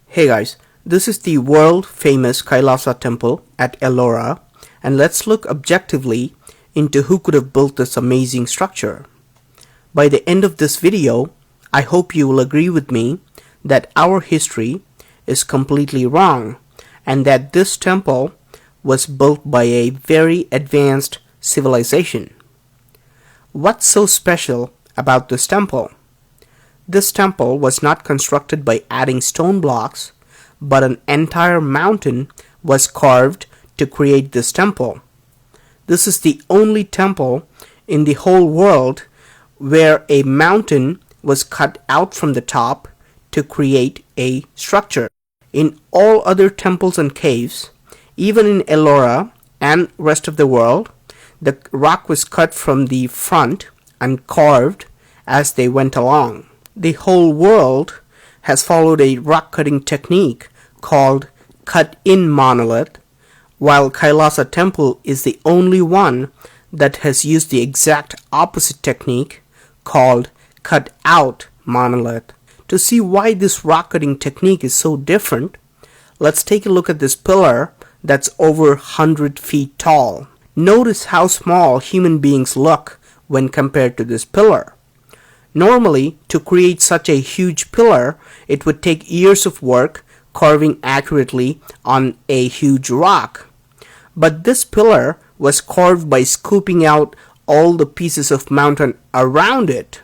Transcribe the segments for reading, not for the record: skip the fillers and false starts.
Hey guys, this is the world famous Kailasa temple at Eloura, and let's look objectively into who could have built this amazing structure. By the end of this video, I hope you will agree with me that our history is completely wrong and that this temple was built by a very advanced civilization. What's so special about this temple? This temple was not constructed by adding stone blocks, but an entire mountain was carved to create this temple. This is the only temple in the whole world where a mountain was cut out from the top to create a structure. In all other temples and caves, even in Eloura and rest of the world, the rock was cut from the front and carved as they went along. The whole world has followed a rock cutting technique called cut-in monolith, while Kailasa temple is the only one that has used the exact opposite technique called cut-out monolith. To see why this rock cutting technique is so different, let's take a look at this pillar that's over 100 feet tall. Notice how small human beings look when compared to this pillar. Normally, to create such a huge pillar, it would take years of work carving accurately on a huge rock. But this pillar was carved by scooping out all the pieces of mountain around it.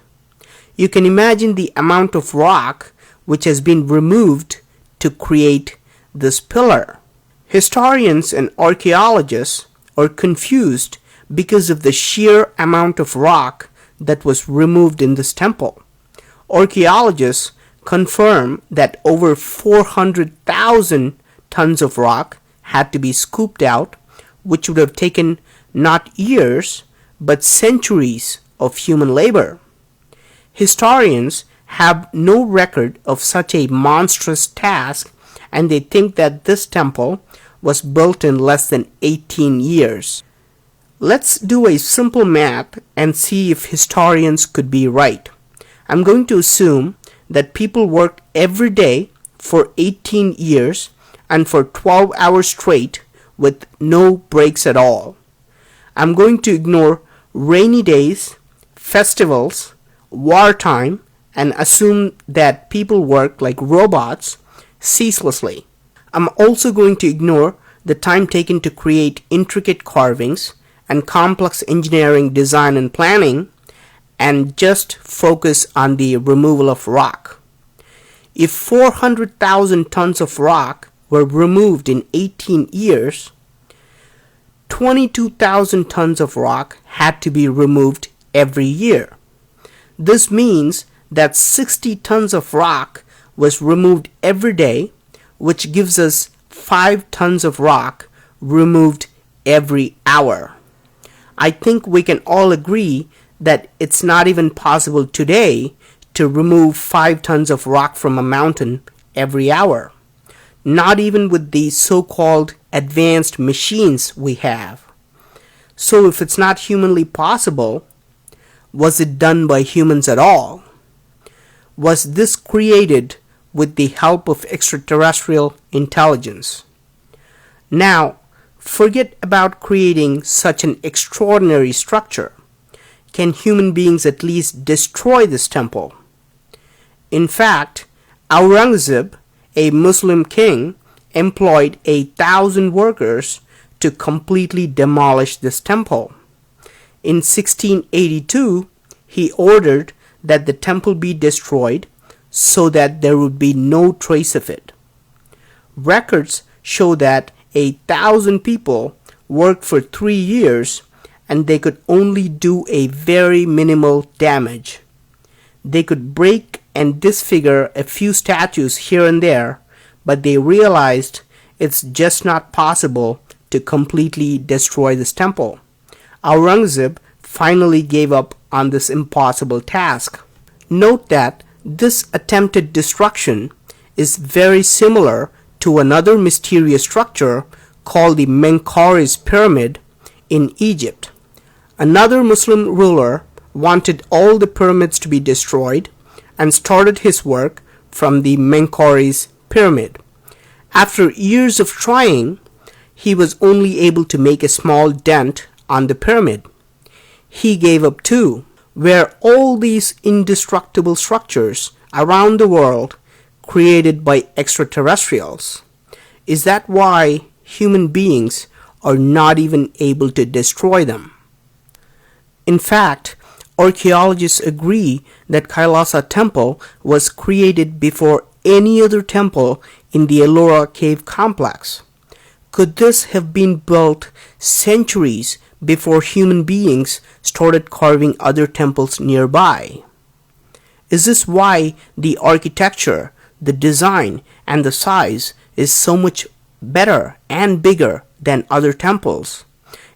You can imagine the amount of rock which has been removed to create this pillar. Historians and archaeologists are confused because of the sheer amount of rock that was removed in this temple. Archaeologists confirm that over 400,000 tons of rock had to be scooped out, which would have taken not years but centuries of human labor. Historians have no record of such a monstrous task, and they think that this temple was built in less than 18 years. Let's do a simple math and see if historians could be right. I'm going to assume that people worked every day for 18 years and for 12 hours straight with no breaks at all. I'm going to ignore rainy days, festivals, wartime, and assume that people work like robots ceaselessly. I'm also going to ignore the time taken to create intricate carvings and complex engineering design and planning, and just focus on the removal of rock. If 400,000 tons of rock were removed in 18 years, 22,000 tons of rock had to be removed every year. This means that 60 tons of rock was removed every day, which gives us 5 tons of rock removed every hour. I think we can all agree that it's not even possible today to remove 5 tons of rock from a mountain every hour. Not even with the so-called advanced machines we have. So if it's not humanly possible, was it done by humans at all? Was this created with the help of extraterrestrial intelligence? Now, forget about creating such an extraordinary structure. Can human beings at least destroy this temple? In fact, Aurangzeb, a Muslim king, employed 1,000 workers to completely demolish this temple. In 1682, he ordered that the temple be destroyed so that there would be no trace of it. Records show that 1,000 people worked for 3 years and they could only do a very minimal damage. They could break and disfigure a few statues here and there, but they realized it's just not possible to completely destroy this temple. Aurangzeb finally gave up on this impossible task. Note that this attempted destruction is very similar to another mysterious structure called the Menkaures pyramid in Egypt. Another Muslim ruler wanted all the pyramids to be destroyed and started his work from the Menkaures pyramid. After years of trying, he was only able to make a small dent on the pyramid. He gave up too. Were all these indestructible structures around the world created by extraterrestrials? Is that why human beings are not even able to destroy them? In fact, archaeologists agree that Kailasa Temple was created before any other temple in the Ellora cave complex. Could this have been built centuries before human beings started carving other temples nearby? Is this why the architecture, the design, and the size is so much better and bigger than other temples?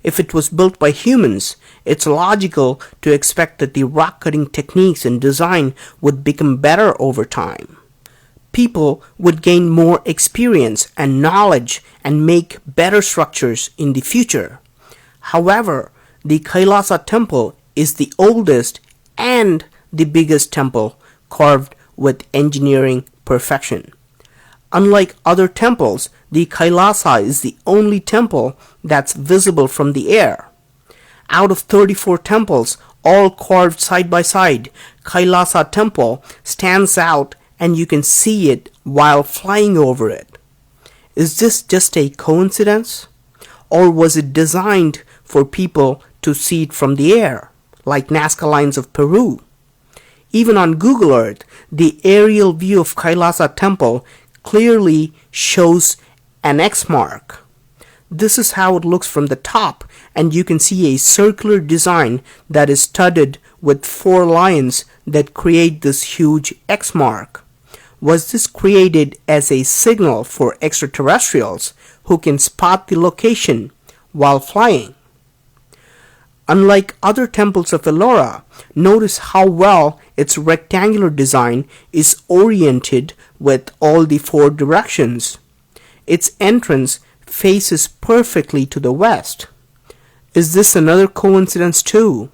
If it was built by humans, it's logical to expect that the rock-cutting techniques and design would become better over time. People would gain more experience and knowledge and make better structures in the future. However, the Kailasa Temple is the oldest and the biggest temple carved with engineering perfection. Unlike other temples, the Kailasa is the only temple that's visible from the air. Out of 34 temples, all carved side by side, Kailasa Temple stands out and you can see it while flying over it. Is this just a coincidence? Or was it designed for people to see it from the air, like Nazca Lines of Peru? Even on Google Earth, the aerial view of Kailasa Temple clearly shows an X mark. This is how it looks from the top, and you can see a circular design that is studded with 4 lions that create this huge X mark. Was this created as a signal for extraterrestrials who can spot the location while flying? Unlike other temples of Ellora, notice how well its rectangular design is oriented with all the 4 directions. Its entrance faces perfectly to the west. Is this another coincidence too?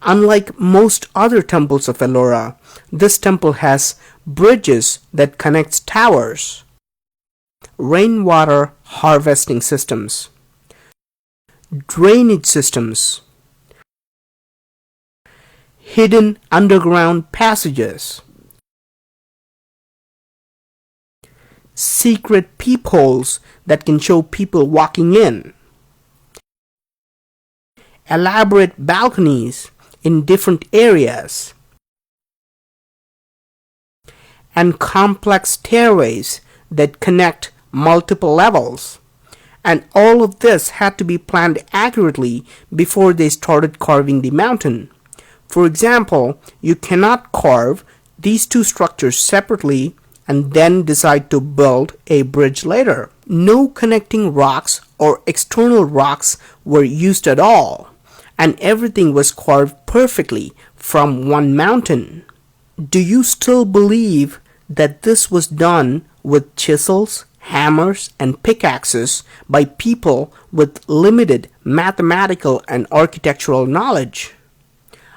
Unlike most other temples of Ellora, this temple has bridges that connect towers, rainwater harvesting systems, drainage systems, hidden underground passages, secret peepholes that can show people walking in, elaborate balconies in different areas, and complex stairways that connect multiple levels. And all of this had to be planned accurately before they started carving the mountain. For example, you cannot carve these 2 structures separately and then decide to build a bridge later. No connecting rocks or external rocks were used at all, and everything was carved perfectly from one mountain. Do you still believe that this was done with chisels, hammers, and pickaxes by people with limited mathematical and architectural knowledge?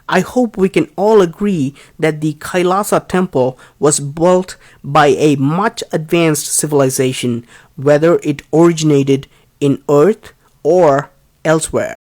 I hope we can all agree that the Kailasa Temple was built by a much advanced civilization, whether it originated in Earth or elsewhere.